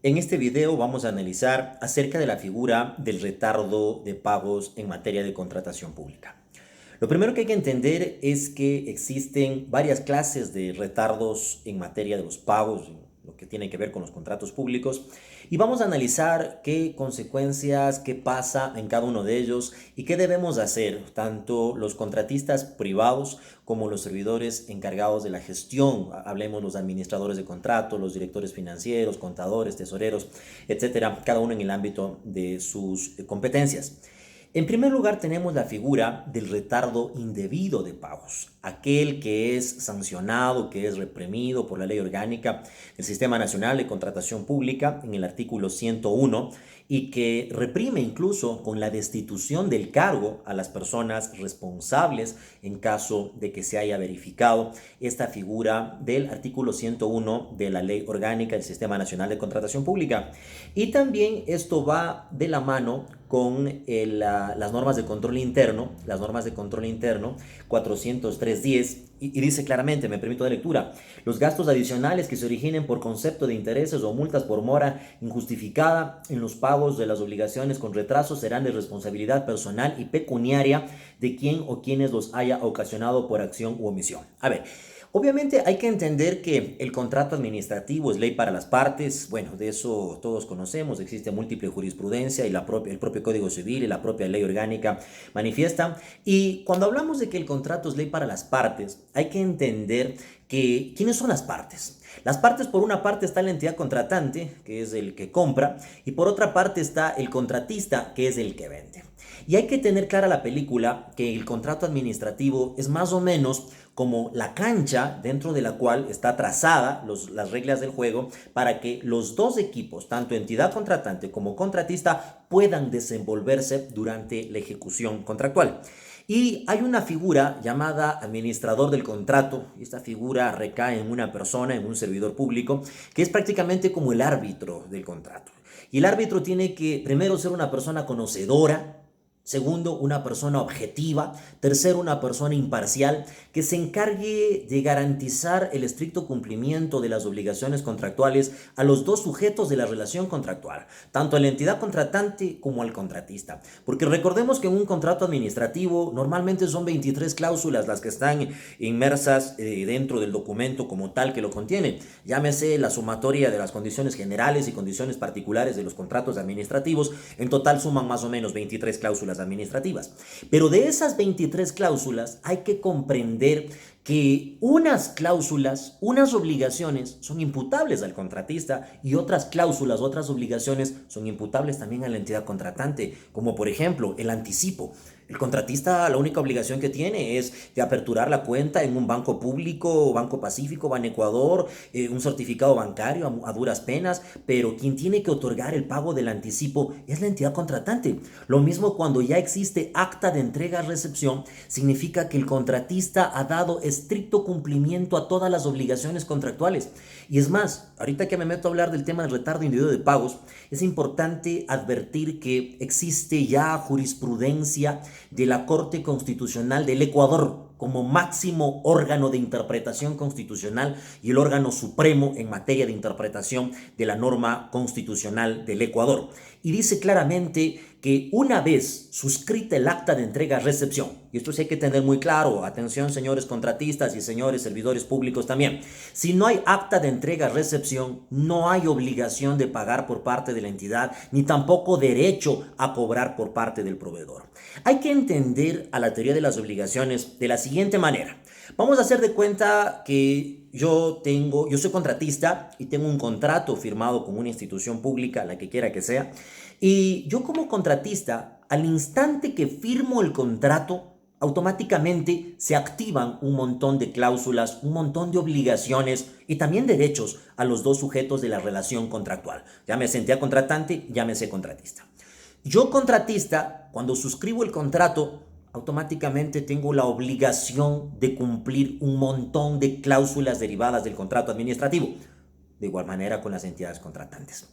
En este video vamos a analizar acerca de la figura del retardo de pagos en materia de contratación pública. Lo primero que hay que entender es que existen varias clases de retardos en materia de los pagos, lo que tiene que ver con los contratos públicos, y vamos a analizar qué consecuencias, qué pasa en cada uno de ellos y qué debemos hacer, tanto los contratistas privados como los servidores encargados de la gestión, hablemos los administradores de contratos, los directores financieros, contadores, tesoreros, etcétera, cada uno en el ámbito de sus competencias. En primer lugar, tenemos la figura del retardo indebido de pagos, aquel que es sancionado, que es reprimido por la Ley Orgánica del Sistema Nacional de Contratación Pública en el artículo 101 y que reprime incluso con la destitución del cargo a las personas responsables en caso de que se haya verificado esta figura del artículo 101 de la Ley Orgánica del Sistema Nacional de Contratación Pública. Y también esto va de la mano con las normas de control interno, 403.10, y dice claramente, me permito de lectura, los gastos adicionales que se originen por concepto de intereses o multas por mora injustificada en los pagos de las obligaciones con retraso serán de responsabilidad personal y pecuniaria de quien o quienes los haya ocasionado por acción u omisión. A ver, obviamente hay que entender que el contrato administrativo es ley para las partes, bueno, de eso todos conocemos, existe múltiple jurisprudencia y el propio Código Civil y la propia ley orgánica manifiestan. Y cuando hablamos de que el contrato es ley para las partes, hay que entender que ¿quiénes son las partes? Las partes, por una parte está la entidad contratante, que es el que compra, y por otra parte está el contratista, que es el que vende. Y hay que tener clara la película que el contrato administrativo es más o menos como la cancha dentro de la cual está trazada las reglas del juego para que los dos equipos, tanto entidad contratante como contratista, puedan desenvolverse durante la ejecución contractual. Y hay una figura llamada administrador del contrato, y esta figura recae en una persona, en un servidor público, que es prácticamente como el árbitro del contrato. Y el árbitro tiene que primero ser una persona conocedora, segundo, una persona objetiva. Tercero, una persona imparcial que se encargue de garantizar el estricto cumplimiento de las obligaciones contractuales a los dos sujetos de la relación contractual, tanto a la entidad contratante como al contratista. Porque recordemos que en un contrato administrativo normalmente son 23 cláusulas las que están inmersas dentro del documento como tal que lo contiene. Llámese la sumatoria de las condiciones generales y condiciones particulares de los contratos administrativos. En total suman más o menos 23 cláusulas administrativas. Pero de esas 23 cláusulas hay que comprender que unas cláusulas, unas obligaciones son imputables al contratista y otras cláusulas, otras obligaciones son imputables también a la entidad contratante, como por ejemplo el anticipo. El contratista la única obligación que tiene es de aperturar la cuenta en un banco público, Banco Pacífico, Banecuador, un certificado bancario a duras penas, pero quien tiene que otorgar el pago del anticipo es la entidad contratante. Lo mismo cuando ya existe acta de entrega-recepción, significa que el contratista ha dado estricto cumplimiento a todas las obligaciones contractuales. Y es más, ahorita que me meto a hablar del tema del retardo indebido de pagos, es importante advertir que existe ya jurisprudencia de la Corte Constitucional del Ecuador como máximo órgano de interpretación constitucional y el órgano supremo en materia de interpretación de la norma constitucional del Ecuador. Y dice claramente que una vez suscrita el acta de entrega-recepción, y esto sí hay que tener muy claro, atención señores contratistas y señores servidores públicos también, si no hay acta de entrega-recepción, no hay obligación de pagar por parte de la entidad, ni tampoco derecho a cobrar por parte del proveedor. Hay que entender a la teoría de las obligaciones de la siguiente manera. Vamos a hacer de cuenta que yo soy contratista y tengo un contrato firmado con una institución pública, la que quiera que sea, y yo como contratista, al instante que firmo el contrato, automáticamente se activan un montón de cláusulas, un montón de obligaciones y también derechos a los dos sujetos de la relación contractual. Llámese entidad contratante, llámese contratista. Yo contratista, cuando suscribo el contrato, automáticamente tengo la obligación de cumplir un montón de cláusulas derivadas del contrato administrativo. De igual manera con las entidades contratantes.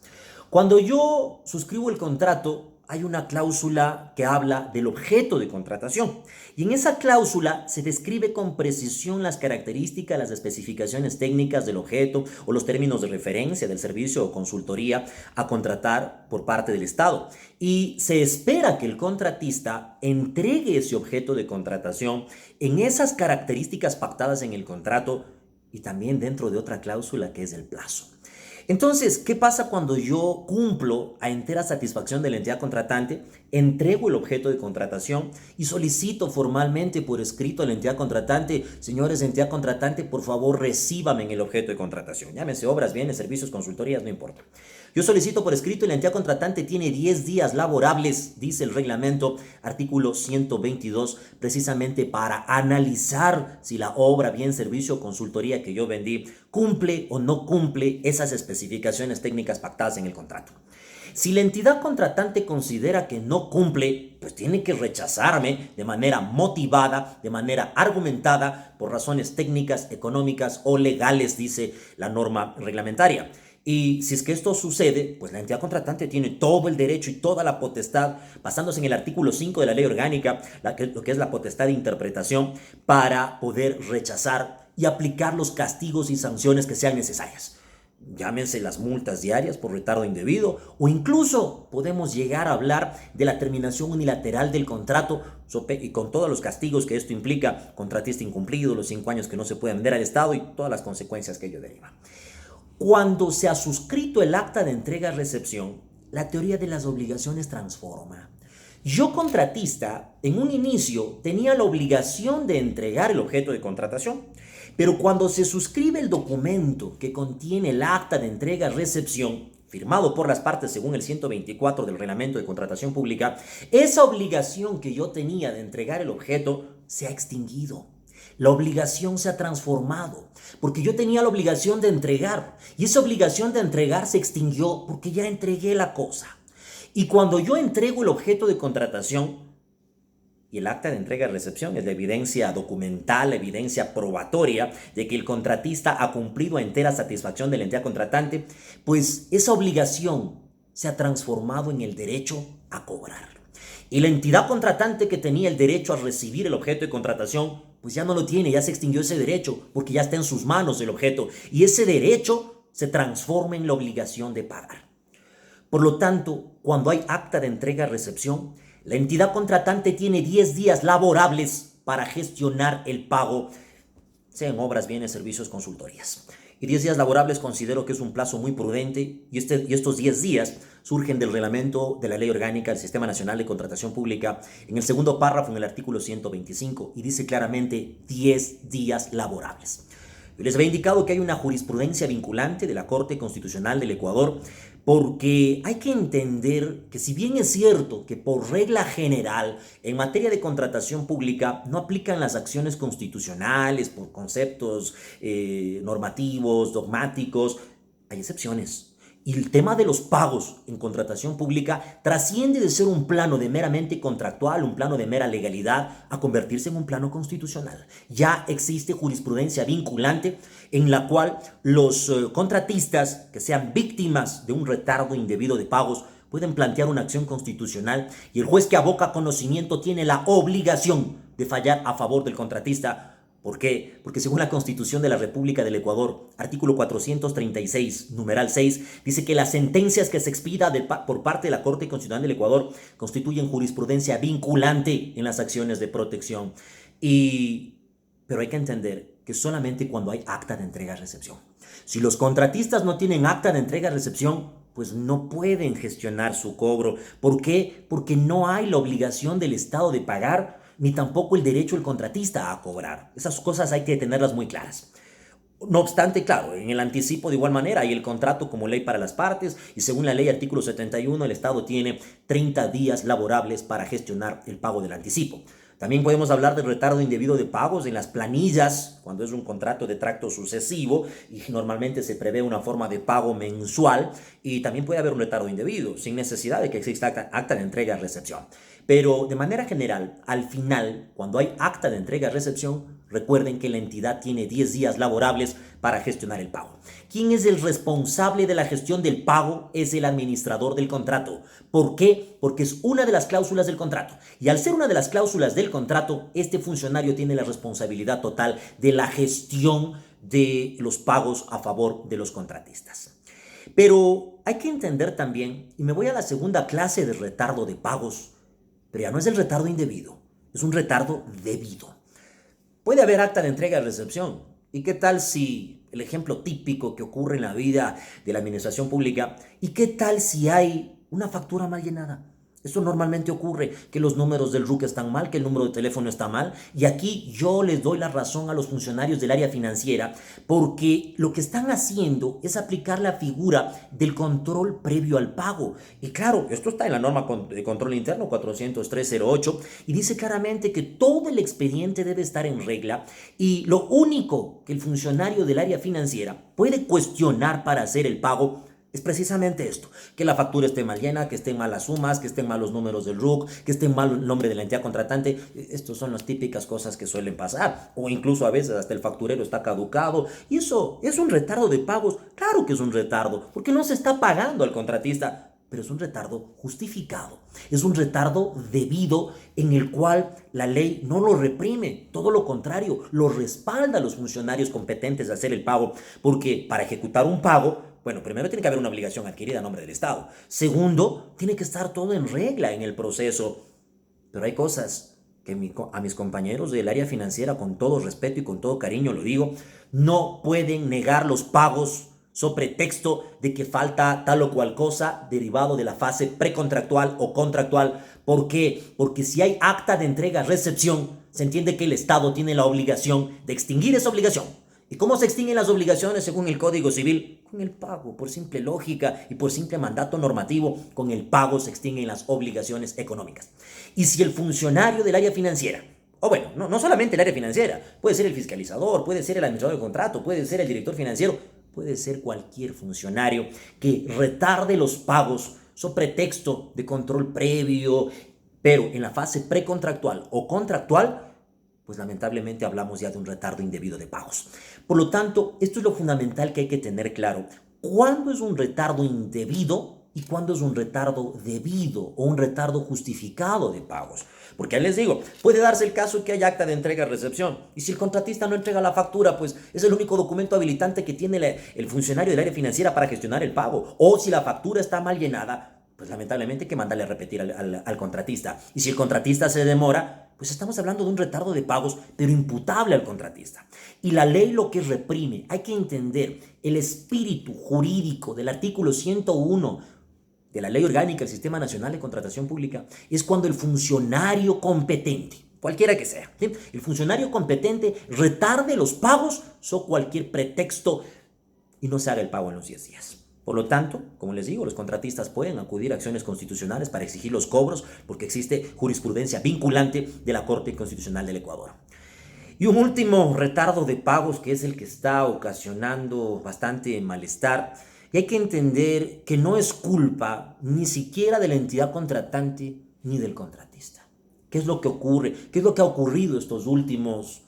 Cuando yo suscribo el contrato, hay una cláusula que habla del objeto de contratación. Y en esa cláusula se describe con precisión las características, las especificaciones técnicas del objeto o los términos de referencia del servicio o consultoría a contratar por parte del Estado. Y se espera que el contratista entregue ese objeto de contratación en esas características pactadas en el contrato y también dentro de otra cláusula que es el plazo. Entonces, ¿qué pasa cuando yo cumplo a entera satisfacción de la entidad contratante, entrego el objeto de contratación y solicito formalmente por escrito a la entidad contratante: señores, entidad contratante, por favor, recíbame en el objeto de contratación? Llámense obras, bienes, servicios, consultorías, no importa. Yo solicito por escrito y la entidad contratante tiene 10 días laborables, dice el reglamento, artículo 122, precisamente para analizar si la obra, bien, servicio o consultoría que yo vendí cumple o no cumple esas especificaciones técnicas pactadas en el contrato. Si la entidad contratante considera que no cumple, pues tiene que rechazarme de manera motivada, de manera argumentada, por razones técnicas, económicas o legales, dice la norma reglamentaria. Y si es que esto sucede, pues la entidad contratante tiene todo el derecho y toda la potestad, basándose en el artículo 5 de la ley orgánica, lo que es la potestad de interpretación, para poder rechazar y aplicar los castigos y sanciones que sean necesarias. Llámense las multas diarias por retardo indebido, o incluso podemos llegar a hablar de la terminación unilateral del contrato y con todos los castigos que esto implica: contratista incumplido, los 5 años que no se puede vender al Estado y todas las consecuencias que ello deriva. Cuando se ha suscrito el acta de entrega-recepción, la teoría de las obligaciones transforma. Yo, contratista, en un inicio tenía la obligación de entregar el objeto de contratación, pero cuando se suscribe el documento que contiene el acta de entrega-recepción, firmado por las partes según el 124 del Reglamento de Contratación Pública, esa obligación que yo tenía de entregar el objeto se ha extinguido. La obligación se ha transformado, porque yo tenía la obligación de entregar, y esa obligación de entregar se extinguió porque ya entregué la cosa. Y cuando yo entrego el objeto de contratación, y el acta de entrega-recepción es la evidencia documental, la evidencia probatoria de que el contratista ha cumplido a entera satisfacción de la entidad contratante, pues esa obligación se ha transformado en el derecho a cobrar. Y la entidad contratante que tenía el derecho a recibir el objeto de contratación, pues ya no lo tiene, ya se extinguió ese derecho, porque ya está en sus manos el objeto, y ese derecho se transforma en la obligación de pagar. Por lo tanto, cuando hay acta de entrega-recepción, la entidad contratante tiene 10 días laborables para gestionar el pago, sean obras, bienes, servicios, consultorías. Y 10 días laborables considero que es un plazo muy prudente, y estos 10 días surgen del reglamento de la Ley Orgánica del Sistema Nacional de Contratación Pública, en el segundo párrafo, en el artículo 125, y dice claramente 10 días laborables. Yo les había indicado que hay una jurisprudencia vinculante de la Corte Constitucional del Ecuador, porque hay que entender que, si bien es cierto que por regla general en materia de contratación pública no aplican las acciones constitucionales por conceptos normativos, dogmáticos, hay excepciones. Y el tema de los pagos en contratación pública trasciende de ser un plano de meramente contractual, un plano de mera legalidad, a convertirse en un plano constitucional. Ya existe jurisprudencia vinculante en la cual los contratistas que sean víctimas de un retardo indebido de pagos pueden plantear una acción constitucional, y el juez que aboca conocimiento tiene la obligación de fallar a favor del contratista. ¿Por qué? Porque según la Constitución de la República del Ecuador, artículo 436, numeral 6, dice que las sentencias que se expida por parte de la Corte Constitucional del Ecuador constituyen jurisprudencia vinculante en las acciones de protección. Pero hay que entender que solamente cuando hay acta de entrega-recepción. Si los contratistas no tienen acta de entrega-recepción, pues no pueden gestionar su cobro. ¿Por qué? Porque no hay la obligación del Estado de pagar, ni tampoco el derecho del contratista a cobrar. Esas cosas hay que tenerlas muy claras. No obstante, claro, en el anticipo de igual manera hay el contrato como ley para las partes, y según la ley artículo 71 el Estado tiene 30 días laborables para gestionar el pago del anticipo. También podemos hablar del retardo indebido de pagos en las planillas, cuando es un contrato de tracto sucesivo y normalmente se prevé una forma de pago mensual, y también puede haber un retardo indebido sin necesidad de que exista acta de entrega-recepción. Pero de manera general, al final, cuando hay acta de entrega-recepción, Recuerden que la entidad tiene 10 días laborables para gestionar el pago. ¿Quién es el responsable de la gestión del pago? Es el administrador del contrato. ¿Por qué? Porque es una de las cláusulas del contrato. Y al ser una de las cláusulas del contrato, este funcionario tiene la responsabilidad total de la gestión de los pagos a favor de los contratistas. Pero hay que entender también, y me voy a la segunda clase de retardo de pagos, pero ya no es el retardo indebido, es un retardo debido. Puede haber acta de entrega y recepción. ¿Y qué tal si el ejemplo típico que ocurre en la vida de la administración pública? ¿Y qué tal si hay una factura mal llenada? Esto normalmente ocurre, que los números del RUC están mal, que el número de teléfono está mal. Y aquí yo les doy la razón a los funcionarios del área financiera, porque lo que están haciendo es aplicar la figura del control previo al pago. Y claro, esto está en la norma de control interno 40308 y dice claramente que todo el expediente debe estar en regla y lo único que el funcionario del área financiera puede cuestionar para hacer el pago es precisamente esto, que la factura esté mal llena, que estén mal las sumas, que estén mal los números del RUC, que esté mal el nombre de la entidad contratante. Estas son las típicas cosas que suelen pasar. O incluso a veces hasta el facturero está caducado. Y eso es un retardo de pagos. Claro que es un retardo, porque no se está pagando al contratista, pero es un retardo justificado. Es un retardo debido en el cual la ley no lo reprime, todo lo contrario, lo respalda a los funcionarios competentes de hacer el pago, porque para ejecutar un pago, bueno, primero tiene que haber una obligación adquirida a nombre del Estado. Segundo, tiene que estar todo en regla en el proceso. Pero hay cosas que a mis compañeros del área financiera, con todo respeto y con todo cariño lo digo, no pueden negar los pagos sobre pretexto de que falta tal o cual cosa derivado de la fase precontractual o contractual. ¿Por qué? Porque si hay acta de entrega-recepción, se entiende que el Estado tiene la obligación de extinguir esa obligación. ¿Y cómo se extinguen las obligaciones según el Código Civil? Con el pago, por simple lógica y por simple mandato normativo, con el pago se extinguen las obligaciones económicas. Y si el funcionario del área financiera, o bueno, no solamente el área financiera, puede ser el fiscalizador, puede ser el administrador de contrato, puede ser el director financiero, puede ser cualquier funcionario que retarde los pagos sobre pretexto de control previo, pero en la fase precontractual o contractual, pues lamentablemente hablamos ya de un retardo indebido de pagos. Por lo tanto, esto es lo fundamental que hay que tener claro. ¿Cuándo es un retardo indebido y cuándo es un retardo debido o un retardo justificado de pagos? Porque ahí les digo, puede darse el caso que haya acta de entrega-recepción y si el contratista no entrega la factura, pues es el único documento habilitante que tiene el funcionario del área financiera para gestionar el pago. O si la factura está mal llenada, pues lamentablemente hay que mandarle a repetir al contratista. Y si el contratista se demora, pues estamos hablando de un retardo de pagos, pero imputable al contratista. Y la ley lo que reprime, hay que entender el espíritu jurídico del artículo 101 de la Ley Orgánica del Sistema Nacional de Contratación Pública, es cuando el funcionario competente, cualquiera que sea, ¿sí?, el funcionario competente retarde los pagos sobre cualquier pretexto y no se haga el pago en los 10 días. Por lo tanto, como les digo, los contratistas pueden acudir a acciones constitucionales para exigir los cobros porque existe jurisprudencia vinculante de la Corte Constitucional del Ecuador. Y un último retardo de pagos que es el que está ocasionando bastante malestar. Y hay que entender que no es culpa ni siquiera de la entidad contratante ni del contratista. ¿Qué es lo que ocurre? ¿Qué es lo que ha ocurrido estos últimos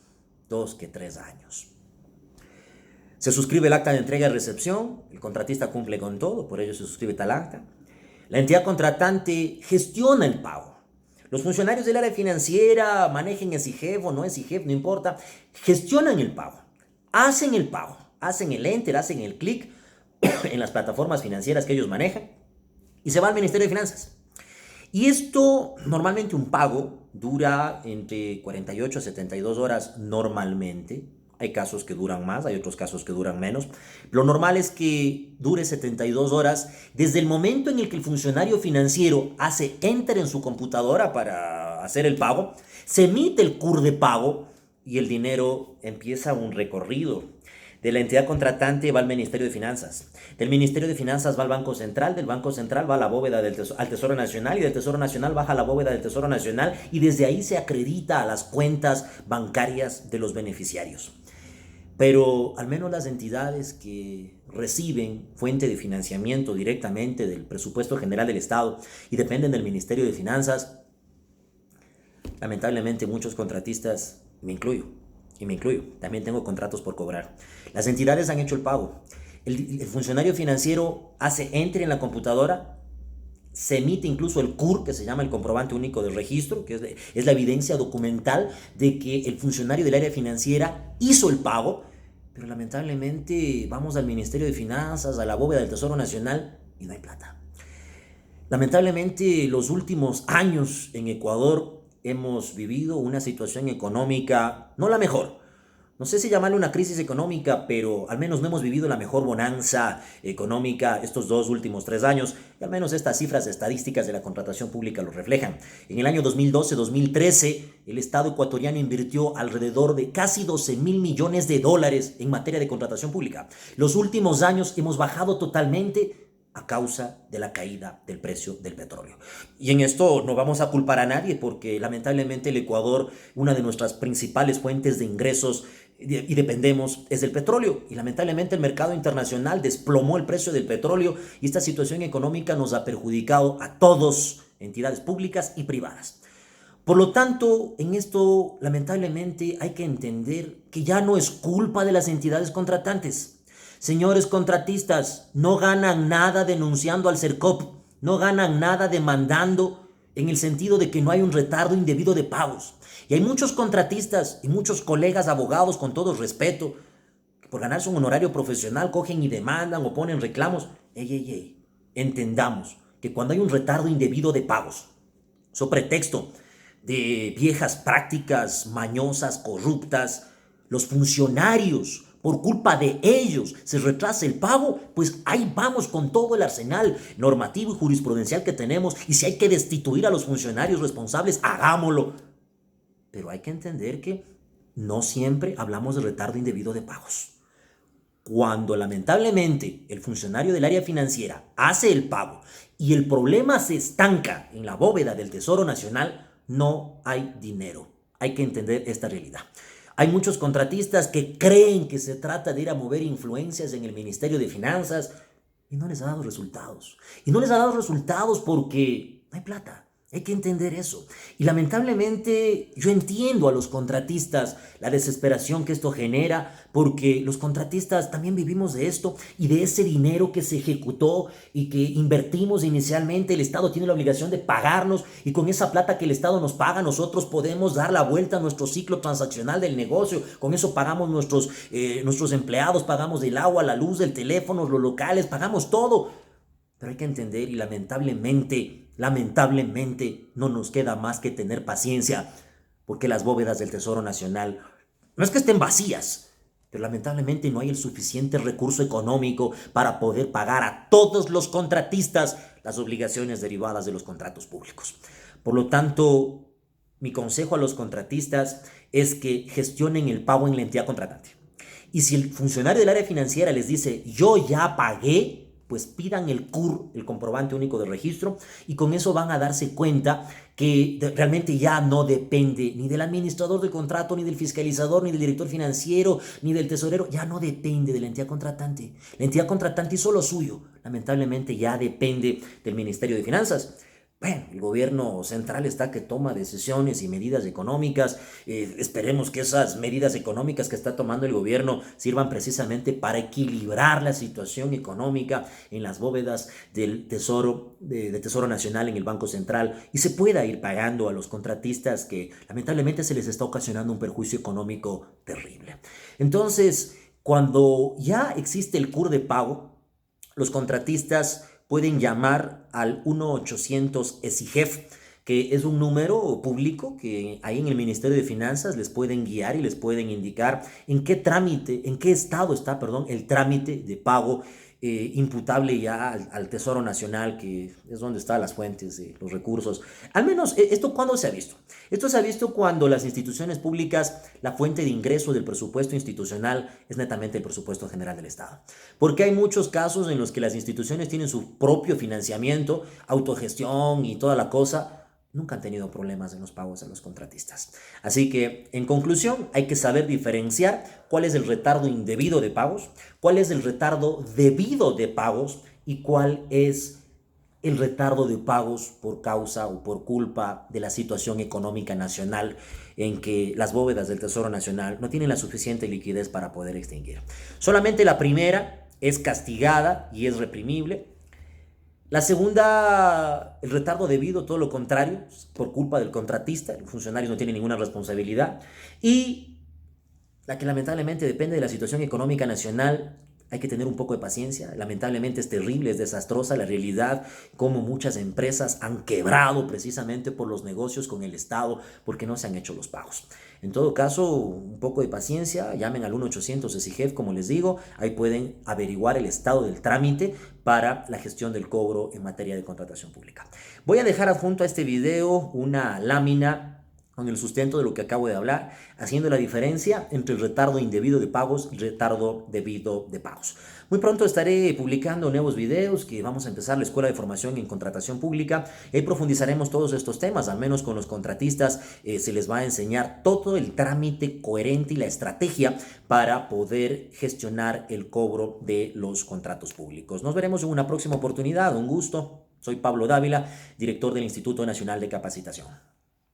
2 que 3 años? Se suscribe el acta de entrega y recepción, el contratista cumple con todo, por ello se suscribe tal acta. La entidad contratante gestiona el pago. Los funcionarios del área financiera, manejen SIGEF o no SIGEF, no importa, gestionan el pago, hacen el enter, hacen el clic en las plataformas financieras que ellos manejan y se va al Ministerio de Finanzas. Y esto, normalmente un pago dura entre 48 a 72 horas normalmente. Hay casos que duran más, hay otros casos que duran menos. Lo normal es que dure 72 horas desde el momento en el que el funcionario financiero hace enter en su computadora para hacer el pago, se emite el CUR de pago y el dinero empieza un recorrido. De la entidad contratante va al Ministerio de Finanzas, del Ministerio de Finanzas va al Banco Central, del Banco Central va a la bóveda al Tesoro Nacional y del Tesoro Nacional baja a la bóveda del Tesoro Nacional y desde ahí se acredita a las cuentas bancarias de los beneficiarios. Pero al menos las entidades que reciben fuente de financiamiento directamente del presupuesto general del Estado y dependen del Ministerio de Finanzas, lamentablemente muchos contratistas, me incluyo, y me incluyo, también tengo contratos por cobrar. Las entidades han hecho el pago. El funcionario financiero entra en la computadora, se emite incluso el CUR, que se llama el comprobante único de registro, que es la evidencia documental de que el funcionario del área financiera hizo el pago, pero lamentablemente vamos al Ministerio de Finanzas, a la bóveda del Tesoro Nacional y no hay plata. Lamentablemente los últimos años en Ecuador hemos vivido una situación económica, no la mejor. No sé si llamarle una crisis económica, pero al menos no hemos vivido la mejor bonanza económica estos 3 años, y al menos estas cifras estadísticas de la contratación pública lo reflejan. En el año 2012-2013, el Estado ecuatoriano invirtió alrededor de casi 12.000 millones de dólares en materia de contratación pública. Los últimos años hemos bajado totalmente a causa de la caída del precio del petróleo. Y en esto no vamos a culpar a nadie porque lamentablemente el Ecuador, una de nuestras principales fuentes de ingresos y dependemos es del petróleo. Y lamentablemente el mercado internacional desplomó el precio del petróleo y esta situación económica nos ha perjudicado a todos, entidades públicas y privadas. Por lo tanto, en esto lamentablemente hay que entender que ya no es culpa de las entidades contratantes. Señores contratistas, no ganan nada denunciando al Sercop, no ganan nada demandando en el sentido de que no hay un retardo indebido de pagos. Y hay muchos contratistas y muchos colegas abogados, con todo respeto, que por ganarse un honorario profesional cogen y demandan o ponen reclamos. Ey, entendamos que cuando hay un retardo indebido de pagos, so pretexto de viejas prácticas mañosas, corruptas, los funcionarios, por culpa de ellos, se retrasa el pago, pues ahí vamos con todo el arsenal normativo y jurisprudencial que tenemos, y si hay que destituir a los funcionarios responsables, hagámoslo. Pero hay que entender que no siempre hablamos de retardo indebido de pagos. Cuando lamentablemente el funcionario del área financiera hace el pago y el problema se estanca en la bóveda del Tesoro Nacional, no hay dinero. Hay que entender esta realidad. Hay muchos contratistas que creen que se trata de ir a mover influencias en el Ministerio de Finanzas y no les ha dado resultados. Y no les ha dado resultados porque no hay plata. Hay que entender eso. Y lamentablemente yo entiendo a los contratistas la desesperación que esto genera, porque los contratistas también vivimos de esto y de ese dinero que se ejecutó y que invertimos inicialmente. El Estado tiene la obligación de pagarnos y con esa plata que el Estado nos paga nosotros podemos dar la vuelta a nuestro ciclo transaccional del negocio. Con eso pagamos nuestros empleados, pagamos el agua, la luz, el teléfono, los locales, pagamos todo. Pero hay que entender y lamentablemente no nos queda más que tener paciencia, porque las bóvedas del Tesoro Nacional no es que estén vacías, pero lamentablemente no hay el suficiente recurso económico para poder pagar a todos los contratistas las obligaciones derivadas de los contratos públicos. Por lo tanto, mi consejo a los contratistas es que gestionen el pago en la entidad contratante. Y si el funcionario del área financiera les dice, yo ya pagué, pues pidan el CUR, el comprobante único de registro, y con eso van a darse cuenta que realmente ya no depende ni del administrador del contrato, ni del fiscalizador, ni del director financiero, ni del tesorero, ya no depende de la entidad contratante. La entidad contratante hizo lo suyo, lamentablemente ya depende del Ministerio de Finanzas. Bueno, el gobierno central está que toma decisiones y medidas económicas. Esperemos que esas medidas económicas que está tomando el gobierno sirvan precisamente para equilibrar la situación económica en las bóvedas del Tesoro Nacional en el Banco Central y se pueda ir pagando a los contratistas que lamentablemente se les está ocasionando un perjuicio económico terrible. Entonces, cuando ya existe el CUR de pago, los contratistas pueden llamar al 1-800-ESIGEF, que es un número público que ahí en el Ministerio de Finanzas les pueden guiar y les pueden indicar en qué estado está, el trámite de pago imputable ya al Tesoro Nacional, que es donde están las fuentes de los recursos. Al menos, ¿esto cuándo se ha visto? Esto se ha visto cuando las instituciones públicas, la fuente de ingreso del presupuesto institucional es netamente el presupuesto general del Estado. Porque hay muchos casos en los que las instituciones tienen su propio financiamiento, autogestión y toda la cosa, nunca han tenido problemas en los pagos a los contratistas. Así que, en conclusión, hay que saber diferenciar cuál es el retardo indebido de pagos, cuál es el retardo debido de pagos y cuál es el retardo de pagos por causa o por culpa de la situación económica nacional en que las bóvedas del Tesoro Nacional no tienen la suficiente liquidez para poder extinguir. Solamente la primera es castigada y es reprimible. La segunda, el retardo debido, todo lo contrario, por culpa del contratista, el funcionario no tiene ninguna responsabilidad. Y la que lamentablemente depende de la situación económica nacional, hay que tener un poco de paciencia. Lamentablemente es terrible, es desastrosa la realidad, como muchas empresas han quebrado precisamente por los negocios con el Estado, porque no se han hecho los pagos. En todo caso, un poco de paciencia, llamen al 1-800 SIGEF, como les digo, ahí pueden averiguar el estado del trámite para la gestión del cobro en materia de contratación pública. Voy a dejar adjunto a este video una lámina con el sustento de lo que acabo de hablar, haciendo la diferencia entre el retardo indebido de pagos y el retardo debido de pagos. Muy pronto estaré publicando nuevos videos que vamos a empezar la Escuela de Formación en Contratación Pública. Ahí profundizaremos todos estos temas, al menos con los contratistas se les va a enseñar todo el trámite coherente y la estrategia para poder gestionar el cobro de los contratos públicos. Nos veremos en una próxima oportunidad. Un gusto. Soy Pablo Dávila, director del Instituto Nacional de Capacitación.